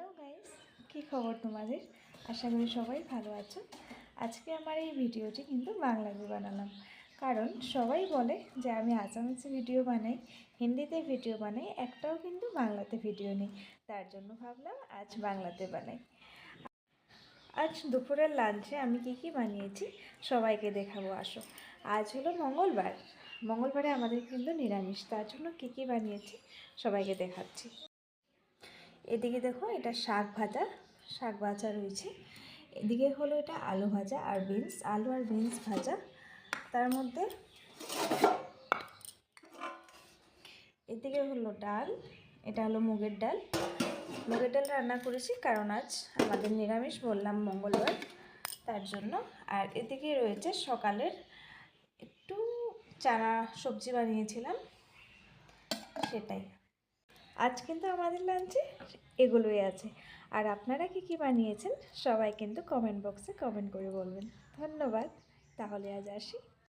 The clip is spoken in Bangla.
হ্যালো গাইস, কী খবর তোমাদের? আশা করি সবাই ভালো আছো। আজকে আমার এই ভিডিওটি কিন্তু বাংলাতে বানালাম, কারণ সবাই বলে যে আমি আসামিসে ভিডিও বানাই, হিন্দিতে ভিডিও বানাই, একটাও কিন্তু বাংলাতে ভিডিও নেই। তার জন্য ভাবলাম আজ বাংলাতে বানাই। আজ দুপুরের লাঞ্চে আমি কি বানিয়েছি সবাইকে দেখাবো, আসো। আজ হলো মঙ্গলবার, মঙ্গলবারে আমাদের কিন্তু নিরামিষ, তার জন্য কী বানিয়েছি সবাইকে দেখাচ্ছি। এদিকে দেখো, এটা শাক ভাজা রয়েছে। এদিকে হলো এটা আলু ভাজা আর বিনস, আলু আর বিনস ভাজা। তার মধ্যে এদিকে হলো ডাল, এটা হলো মুগের ডাল রান্না করেছি, কারণ আজ আমাদের নিরামিষ, বললাম মঙ্গলবার, তার জন্য। আর এদিকে রয়েছে সকালের একটু চানা সবজি বানিয়েছিলাম, সেটাই। আজ কিন্তু আমাদের লাঞ্চে এগুলোই আছে। আর আপনারা কি বানিয়েছেন সবাই কিন্তু কমেন্ট বক্সে কমেন্ট করে বলবেন। ধন্যবাদ, তাহলে আজ আসি।